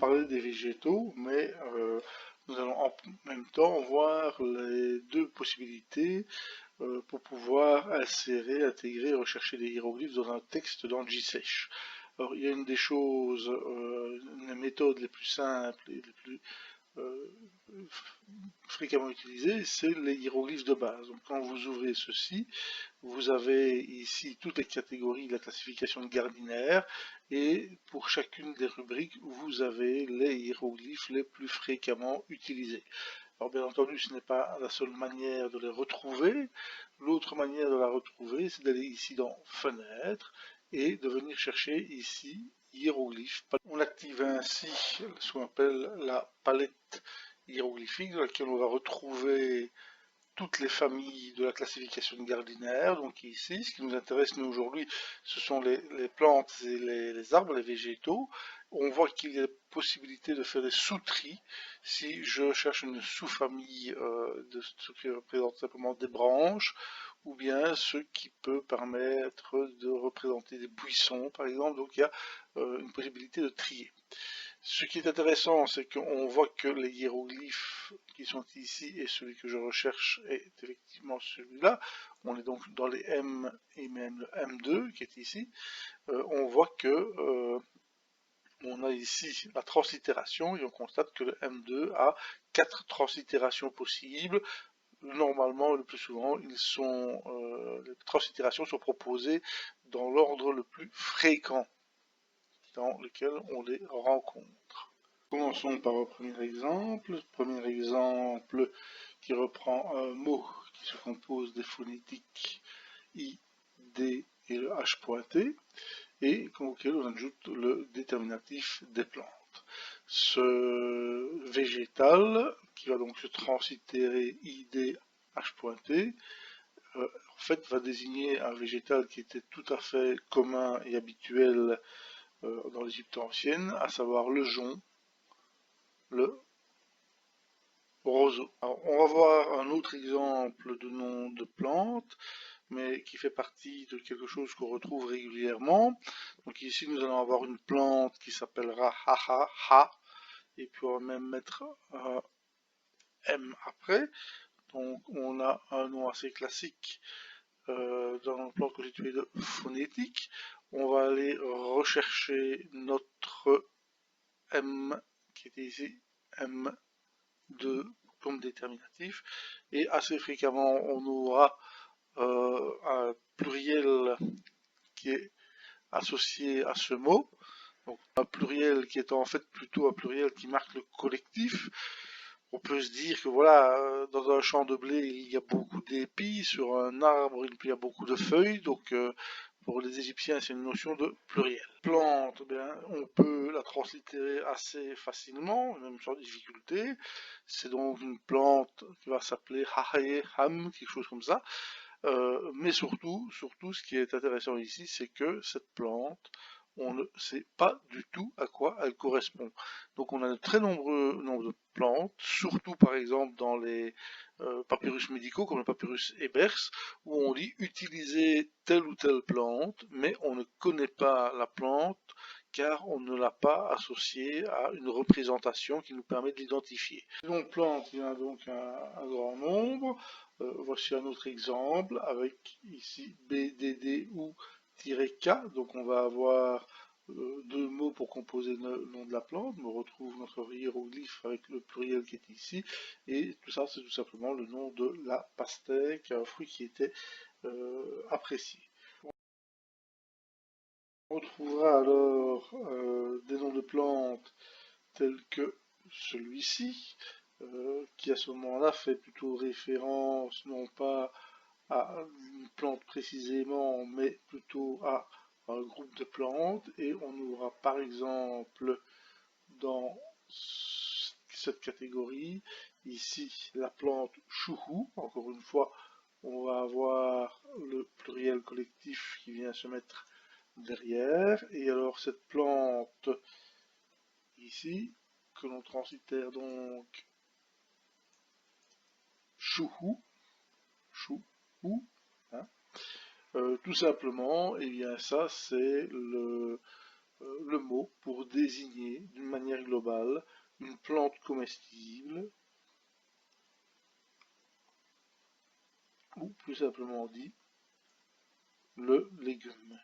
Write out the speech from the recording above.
parler des végétaux, mais nous allons en même temps voir les deux possibilités pour pouvoir insérer, intégrer, rechercher des hiéroglyphes dans un texte dans GSesh. Alors, il y a une des choses, les méthodes les plus simples et les plus fréquemment utilisées, c'est les hiéroglyphes de base. Donc, quand vous ouvrez ceci, vous avez ici toutes les catégories de la classification de Gardiner, et pour chacune des rubriques, vous avez les hiéroglyphes les plus fréquemment utilisés. Alors bien entendu, ce n'est pas la seule manière de les retrouver. L'autre manière de la retrouver, c'est d'aller ici dans Fenêtre et de venir chercher ici hiéroglyphes. On active ainsi ce qu'on appelle la palette hiéroglyphique, dans laquelle on va retrouver toutes les familles de la classification de Gardiner. Donc ici, ce qui nous intéresse nous aujourd'hui, ce sont les plantes et les arbres, les végétaux. On voit qu'il y a possibilité de faire des sous-tris. Si je cherche une sous-famille de ce qui représente simplement des branches, ou bien ce qui peut permettre de représenter des buissons, par exemple. Donc il y a une possibilité de trier. Ce qui est intéressant, c'est qu'on voit que les hiéroglyphes qui sont ici et celui que je recherche est effectivement celui-là. On est donc dans les M et même le M2 qui est ici. On voit que on a ici la translittération et on constate que le M2 a 4 translittérations possibles. Normalement, le plus souvent, les translittérations sont proposées dans l'ordre le plus fréquent dans lequel on les rencontre. Commençons par le premier exemple. Premier exemple qui reprend un mot qui se compose des phonétiques I, D et le H pointé, et auquel on ajoute le déterminatif des plantes. Ce végétal, qui va donc se translittérer ID, H pointé, en fait va désigner un végétal qui était tout à fait commun et habituel dans l'Égypte ancienne, à savoir le jonc, le roseau. Alors, on va voir un autre exemple de nom de plante, mais qui fait partie de quelque chose qu'on retrouve régulièrement. Donc ici, nous allons avoir une plante qui s'appellera ha, et puis on va même mettre un M après. Donc on a un nom assez classique dans une plante constituée de phonétique. On va aller rechercher notre M qui était ici, M2 comme déterminatif, et assez fréquemment on aura un pluriel qui est associé à ce mot, donc un pluriel qui est en fait plutôt un pluriel qui marque le collectif. On peut se dire que voilà, dans un champ de blé, il y a beaucoup d'épis, sur un arbre, il y a beaucoup de feuilles, donc pour les Égyptiens, c'est une notion de pluriel. Plante, bien, on peut la translittérer assez facilement, même sans difficulté. C'est donc une plante qui va s'appeler Hahaye Ham, quelque chose comme ça. Mais surtout, ce qui est intéressant ici, c'est que cette plante, on ne sait pas du tout à quoi elle correspond. Donc on a de très nombreux nombres de plantes, surtout par exemple dans les papyrus médicaux, comme le papyrus Ebers, où on dit utiliser telle ou telle plante, mais on ne connaît pas la plante, car on ne l'a pas associée à une représentation qui nous permet de l'identifier. Donc plante, il y en a donc un grand nombre. Voici un autre exemple avec ici BDD ou K. Donc on va avoir deux mots pour composer le nom de la plante. On retrouve notre hiéroglyphe avec le pluriel qui est ici. Et tout ça, c'est tout simplement le nom de la pastèque, un fruit qui était apprécié. On retrouvera alors des noms de plantes tels que celui-ci, qui à ce moment-là fait plutôt référence non pas à une plante précisément, mais plutôt à un groupe de plantes. Et on aura par exemple dans cette catégorie ici la plante chouhou. Encore une fois, on va avoir le pluriel collectif qui vient se mettre derrière. Et alors cette plante ici, que l'on translitère donc chouhou, hein, tout simplement, et bien ça c'est le le mot pour désigner d'une manière globale une plante comestible, ou plus simplement dit, le légume.